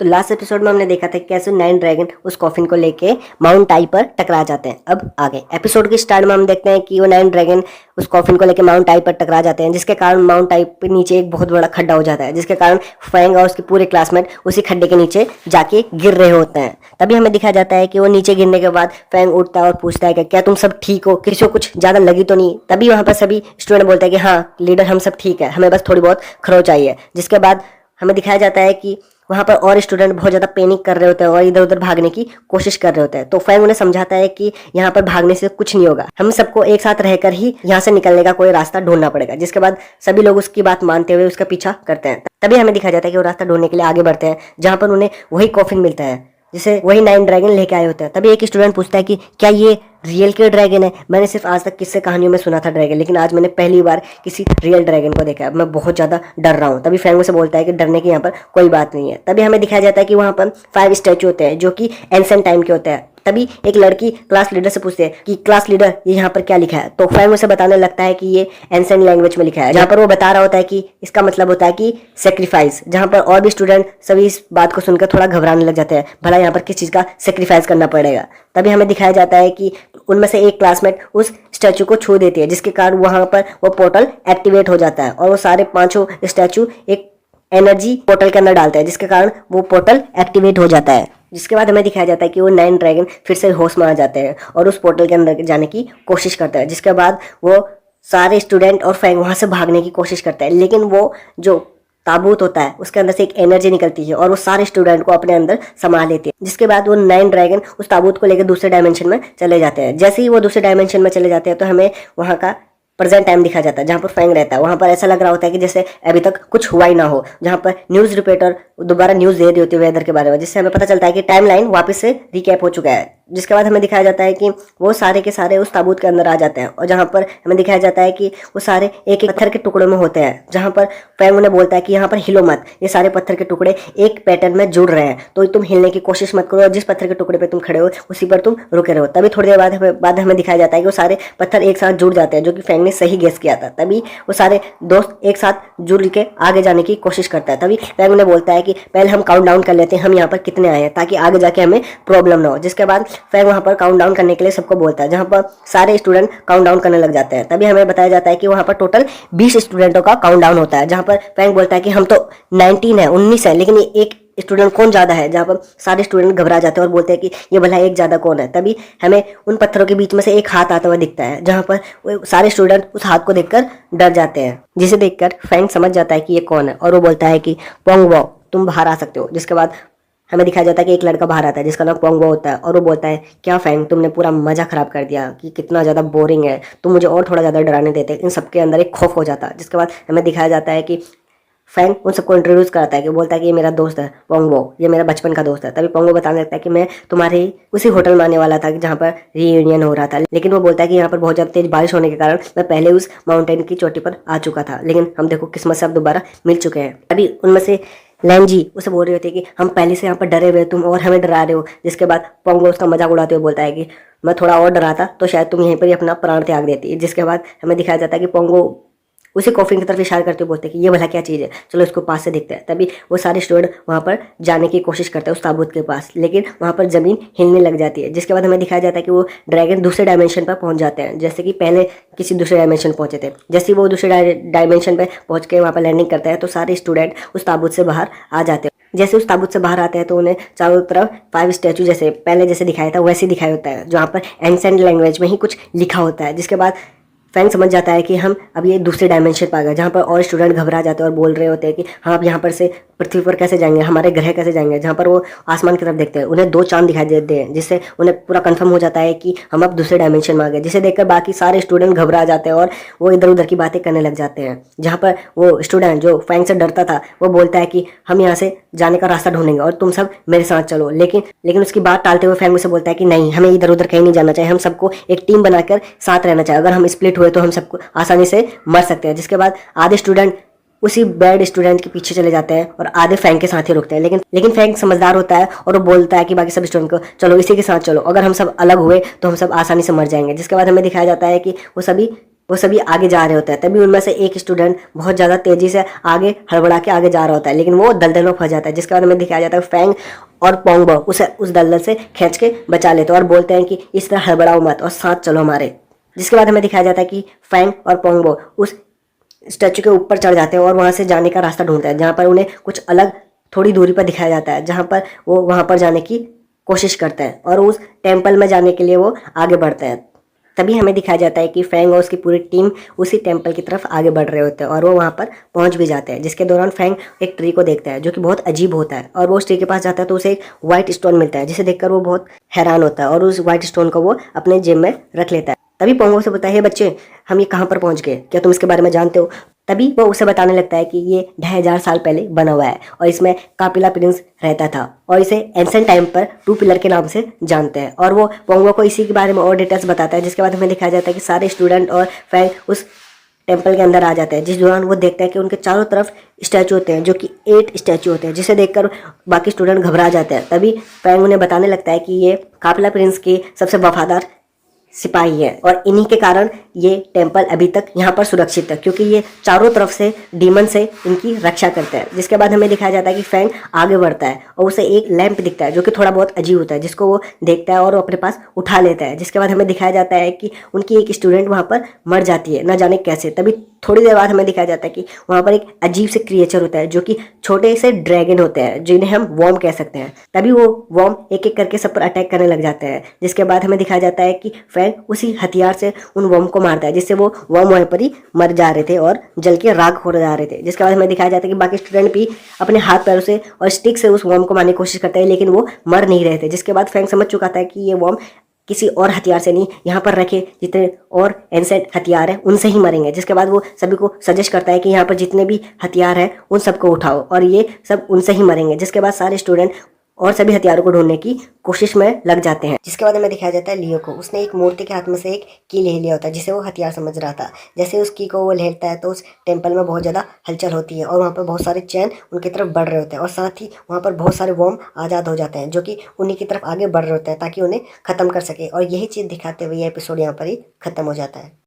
तो last episode में हमने देखा था कि कैसे नाइन ड्रैगन उस कॉफिन को लेके माउंट टाई पर टकरा जाते हैं। अब आगे एपिसोड के स्टार्ट में हम देखते हैं कि वो नाइन ड्रैगन उस कॉफिन को लेके माउंट टाई पर टकरा जाते हैं, जिसके कारण माउंट टाई पे नीचे एक बहुत बड़ा खड्डा हो जाता है, जिसके कारण फैंग और उसके पूरे क्लासमेट उसी खड्डे के नीचे जाके गिर रहे होते हैं। तभी हमें दिखाया जाता है कि वो नीचे गिरने के बाद फैंग उठता है और पूछता है कि क्या तुम सब ठीक हो, किसी को कुछ ज्यादा लगी तो नहीं। तभी वहां पर सभी स्टूडेंट बोलते हैं कि हाँ लीडर, हम सब ठीक है, हमें बस थोड़ी बहुत खरोच आई है। जिसके बाद हमें दिखाया जाता है कि वहां पर और स्टूडेंट बहुत ज्यादा पैनिक कर रहे होते हैं और इधर उधर भागने की कोशिश कर रहे होते हैं। तो फैंग उन्हें समझाता है कि यहाँ पर भागने से कुछ नहीं होगा, हम सबको एक साथ रहकर ही यहाँ से निकलने का कोई रास्ता ढूंढना पड़ेगा। जिसके बाद सभी लोग उसकी बात मानते हुए उसका पीछा करते हैं। तभी हमें दिखाया जाता है कि वो रास्ता ढूंढने के लिए आगे बढ़ते हैं, जहाँ पर उन्हें वही कॉफिन मिलता है जिसे वही नाइन ड्रैगन लेके आए होते हैं। तभी एक स्टूडेंट पूछता है कि क्या ये रियल के ड्रैगन है? मैंने सिर्फ आज तक किस्से कहानियों में सुना था ड्रैगन, लेकिन आज मैंने पहली बार किसी रियल ड्रैगन को देखा है। मैं बहुत ज्यादा डर रहा हूँ। तभी फैंग से बोलता है कि डरने की यहाँ पर कोई बात नहीं है। तभी हमें दिखाया जाता है कि वहाँ पर 5 स्टैचू होते हैं जो कि एंशिएंट टाइम के होते हैं। तभी एक लड़की क्लास लीडर से पूछती है कि क्लास लीडर ये यहाँ पर क्या लिखा है। तो फैंग उसे बताने लगता है कि ये एंशिएंट लैंग्वेज में लिखा है, जहाँ पर वो बता रहा होता है कि इसका मतलब होता है कि सेक्रीफाइस। जहाँ पर और भी स्टूडेंट सभी इस बात को सुनकर थोड़ा घबराने लग जाते हैं, भला यहाँ पर किस चीज का सेक्रीफाइस करना पड़ेगा। तभी हमें दिखाया जाता है कि उनमें से एक क्लासमेट उस स्टैचू को छू देती है, जिसके कारण वहां पर वो पोर्टल एक्टिवेट हो जाता है और वो सारे 5 स्टैचू एक एनर्जी पोर्टल के अंदर डालते हैं, जिसके कारण वो पोर्टल एक्टिवेट हो जाता है। जिसके बाद हमें दिखाया जाता है कि वो नाइन ड्रैगन फिर से होश में आ जाते हैं और उस पोर्टल के अंदर जाने की कोशिश करते हैं। जिसके बाद वो सारे स्टूडेंट और फैंग वहां से भागने की कोशिश करते हैं, लेकिन वो जो ताबूत होता है उसके अंदर से एक एनर्जी निकलती है और वो सारे स्टूडेंट को अपने अंदर समा लेती है। जिसके बाद वो नाइन ड्रैगन उस ताबूत को लेकर दूसरे डायमेंशन में चले जाते हैं। जैसे ही वो दूसरे डायमेंशन में चले जाते हैं तो हमें वहाँ का प्रेजेंट टाइम दिखा जाता है, जहाँ पर फैंग रहता है। वहाँ पर ऐसा लग रहा होता है कि जैसे अभी तक कुछ हुआ ही ना हो, जहाँ पर न्यूज रिपोर्टर दोबारा न्यूज दे रही होती है वेदर के बारे में, जिससे हमें पता चलता है कि टाइम लाइन वापस से रिकैप हो चुका है। जिसके बाद हमें दिखाया जाता है कि वो सारे के सारे उस ताबूत के अंदर आ जाते हैं और जहाँ पर हमें दिखाया जाता है कि वो सारे एक एक पत्थर के टुकड़ों में होते हैं, जहाँ पर फैंग उन्हें बोलता है कि यहाँ पर हिलो मत, ये सारे पत्थर के टुकड़े एक पैटर्न में जुड़ रहे हैं, तो तुम हिलने की कोशिश मत करो और जिस पत्थर के टुकड़े पे तुम खड़े हो उसी पर तुम रुके रहो। तभी थोड़ी देर बाद हमें दिखाया जाता है कि वो सारे पत्थर एक साथ जुड़ जाते हैं, जो कि फैंग ने सही गेस किया था। तभी वो सारे दोस्त एक साथ जुड़ के आगे जाने की कोशिश करता है। तभी फैंग उन्हें बोलता है कि पहले हम काउंट डाउन कर लेते हैं हम यहाँ पर कितने आए हैं, ताकि आगे जाके हमें प्रॉब्लम ना हो। जिसके बाद फैंग वहाँ पर काउंट डाउन करने के लिए सबको बोलता है, जहाँ पर सारे स्टूडेंट काउंट डाउन करने लग जाते हैं। तभी हमें बताया जाता है कि वहाँ पर टोटल 20 स्टूडेंटों का काउंट डाउन होता है, जहाँ पर फैंग बोलता है कि हम तो 19 है, 19 है, लेकिन एक स्टूडेंट कौन ज्यादा है। जहाँ पर सारे स्टूडेंट घबरा जाते हैं और बोलते हैं कि ये भला एक ज्यादा कौन है। तभी हमें उन पत्थरों के बीच में से एक हाथ आता हुआ दिखता है, जहाँ पर वो सारे स्टूडेंट उस हाथ को देखकर डर जाते हैं, जिसे देखकर फैंग समझ जाता है कि ये कौन है और वो बोलता है कि पोंगवो तुम बाहर आ सकते हो। जिसके बाद हमें दिखाया जाता है कि एक लड़का बाहर आता है जिसका नाम पोंगवो होता है और वो बोलता है क्या फैंग तुमने पूरा मजा खराब कर दिया, कि कितना ज्यादा बोरिंग है, तुम मुझे और थोड़ा ज्यादा डराने देते। इन सबके अंदर एक खौफ हो जाता है। जिसके बाद हमें दिखाया जाता है कि फैंग उन सबको इंट्रोड्यूस करता है, कि बोलता है कि ये मेरा दोस्त है पोंगवो, ये मेरा बचपन का दोस्त है। तभी पोंगवो बताने लगता है कि मैं तुम्हारे उसी होटल में आने वाला था जहाँ पर रीयूनियन हो रहा था, लेकिन वो बोलता है कि यहाँ पर बहुत ज़्यादा तेज बारिश होने के कारण मैं पहले उस माउंटेन की चोटी पर आ चुका था, लेकिन हम देखो किस्मत से अब दोबारा मिल चुके हैं। अभी उनमें से लैंजी उसे बोल रही होती है कि हम पहले से यहाँ पर डरे हुए, तुम और हमें डरा रहे हो। जिसके बाद पोंगवो उसका मजाक उड़ाते हुए बोलता है कि मैं थोड़ा और डराता तो शायद तुम यहीं पर ही अपना प्राण त्याग देती। जिसके बाद हमें दिखाया जाता है कि पोंगवो उसी कॉफिन की तरफ इशारा करते हुए बोलते हैं कि ये भला क्या चीज़ है, चलो इसको पास से देखते हैं। तभी वो सारे स्टूडेंट वहाँ पर जाने की कोशिश करते हैं उस ताबूत के पास, लेकिन वहाँ पर ज़मीन हिलने लग जाती है। जिसके बाद हमें दिखाया जाता है कि वो ड्रैगन दूसरे डायमेंशन पर पहुँच जाते हैं, जैसे कि पहले किसी दूसरे डायमेंशन पहुँचे थे। जैसे वो दूसरे डायमेंशन पर पहुँच के वहाँ पर लैंडिंग करते हैं तो सारे स्टूडेंट उस ताबूत से बाहर आ जाते हैं। जैसे उस ताबूत से बाहर आते हैं तो उन्हें चारों तरफ 5 स्टैचू जैसे पहले जैसे दिखाया था वैसे दिखाया होता है, जहाँ पर एंशिएंट लैंग्वेज में ही कुछ लिखा होता है। जिसके बाद फैंग समझ जाता है कि हम अब ये दूसरे डायमेंशन पर आ गए, जहाँ पर और स्टूडेंट घबरा जाते हैं और बोल रहे होते हैं कि हाँ अब यहाँ पर से पृथ्वी पर कैसे जाएंगे, हमारे ग्रह कैसे जाएंगे। जहाँ पर वो आसमान की तरफ देखते हैं उन्हें 2 चांद दिखाई देते हैं, जिससे उन्हें पूरा कंफर्म हो जाता है कि हम अब दूसरे डायमेंशन में आ गए। जिसे देखकर बाकी सारे स्टूडेंट घबरा जाते हैं और वो इधर उधर की बातें करने लग जाते हैं। जहाँ पर वो स्टूडेंट जो फैंग से डरता था वो बोलता है कि हम यहाँ से जाने का रास्ता ढूंढेंगे और तुम सब मेरे साथ चलो, लेकिन उसकी बात टालते हुए फैंग उसे बोलता है कि नहीं, हमें इधर उधर कहीं नहीं जाना चाहिए, हम सबको एक टीम बनाकर साथ रहना चाहिए। अगर हम स्प्लिट हुए तो हम सबको आसानी से मर सकते हैं। जिसके बाद आधे स्टूडेंट उसी बैड स्टूडेंट के पीछे चले जाते हैं और आधे फैंग के साथ ही रुकते हैं, लेकिन फैंग समझदार होता है और वो बोलता है कि बाकी सब स्टूडेंट को चलो इसी के साथ चलो, अगर हम सब अलग हुए तो हम सब आसानी से मर जाएंगे। जिसके बाद हमें दिखाया जाता है कि वो सभी वो सभी आगे जा रहे होते हैं। तभी उनमें से एक स्टूडेंट बहुत ज़्यादा तेज़ी से आगे हड़बड़ा के आगे जा रहा होता है, लेकिन वो दलदल में फंस जाता है, जिसके बाद हमें दिखाया जाता है फैंग और पोंगो उसे उस दलदल से खींच के बचा लेते हैं और बोलते हैं कि इस तरह हड़बड़ाओ मत और साथ चलो हमारे। जिसके बाद हमें दिखाया जाता है कि फैंग और पोंगो उस स्टैचू के ऊपर चढ़ जाते हैं और वहाँ से जाने का रास्ता ढूंढते हैं, जहाँ पर उन्हें कुछ अलग थोड़ी दूरी पर दिखाया जाता है, जहाँ पर वो वहाँ पर जाने की कोशिश करते हैं और उस टेम्पल में जाने के लिए वो आगे बढ़ते हैं। तभी हमें दिखाया जाता है कि फैंग और उसकी पूरी टीम उसी टेम्पल की तरफ आगे बढ़ रहे होते हैं और वो वहाँ पर पहुँच भी जाते हैं। जिसके दौरान फैंग एक ट्री को देखता है जो कि बहुत अजीब होता है और वो उस ट्री के पास जाता है तो उसे एक व्हाइट स्टोन मिलता है, जिसे देखकर वो बहुत हैरान होता है और उस व्हाइट स्टोन को वो अपने जेब में रख लेता है। तभी पोंगो से बोलता है, हे बच्चे, हम ये कहाँ पर पहुँच गए, क्या तुम इसके बारे में जानते हो? तभी वो उसे बताने लगता है कि ये 2500 साल पहले बना हुआ है और इसमें कापिला प्रिंस रहता था और इसे एंशिएंट टाइम पर 2 पिलर के नाम से जानते हैं। और वो पोंगो को इसी के बारे में और डिटेल्स बताता है। जिसके बाद हमें दिखाया जाता है कि सारे स्टूडेंट और फैंग उस टेम्पल के अंदर आ जाते हैं, जिस दौरान वो देखते हैं कि उनके चारों तरफ स्टैचू होते हैं जो कि 8 स्टैचू होते हैं, जिसे देखकर बाकी स्टूडेंट घबरा जाते हैं। तभी फैंग उन्हें बताने लगता है कि ये कापिला प्रिंस के सबसे वफादार सिपाही है और इन्हीं के कारण ये टेम्पल अभी तक यहाँ पर सुरक्षित है, क्योंकि ये चारों तरफ से डीमन से इनकी रक्षा करते हैं। जिसके बाद हमें दिखाया जाता है कि फैंग आगे बढ़ता है और उसे एक लैंप दिखता है जो कि थोड़ा बहुत अजीब होता है, जिसको वो देखता है और वो अपने पास उठा लेता है। जिसके बाद हमें दिखाया जाता है कि उनकी एक स्टूडेंट वहाँ पर मर जाती है, न जाने कैसे। तभी थोड़ी देर बाद हमें दिखाया जाता है कि वहाँ पर एक अजीब से क्रिएचर होता है जो कि छोटे से ड्रैगन होते हैं, जिन्हें हम वॉर्म कह सकते हैं। तभी वो वॉर्म एक एक करके सब पर अटैक करने लग जाते हैं। जिसके बाद हमें दिखाया जाता है कि फैंग उसी हथियार से उन वॉर्म को मारता है, जिससे वो वॉर्म वहीं पर ही मर जा रहे थे और जल के राख हो जा रहे थे। जिसके बाद हमें दिखाया जाता है कि बाकी स्टूडेंट भी अपने हाथ पैरों से और स्टिक से उस वॉर्म को मारने की कोशिश करते हैं, लेकिन वो मर नहीं रहे थे। जिसके बाद फैंग समझ चुका था कि ये वॉर्म किसी और हथियार से नहीं, यहाँ पर रखे जितने और एंसेंट हथियार हैं उनसे ही मरेंगे। जिसके बाद वो सभी को सजेस्ट करता है कि यहाँ पर जितने भी हथियार हैं उन सबको उठाओ और ये सब उनसे ही मरेंगे। जिसके बाद सारे स्टूडेंट और सभी हथियारों को ढूंढने की कोशिश में लग जाते हैं। जिसके बाद हमें दिखाया जाता है लियो को, उसने एक मूर्ति के हाथ में से एक की ले लिया होता है जिसे वो हथियार समझ रहा था। जैसे उस की को वो लेता है तो उस टेम्पल में बहुत ज़्यादा हलचल होती है और वहाँ पर बहुत सारे चैन उनकी तरफ बढ़ रहे होते हैं और साथ ही वहाँ पर बहुत सारे वॉर्म आज़ाद हो जाते हैं जो कि उन्हीं की तरफ आगे बढ़ रहे होते हैं ताकि उन्हें ख़त्म कर सके। और यही चीज़ दिखाते हुए ये एपिसोड यहाँ पर ही ख़त्म हो जाता है।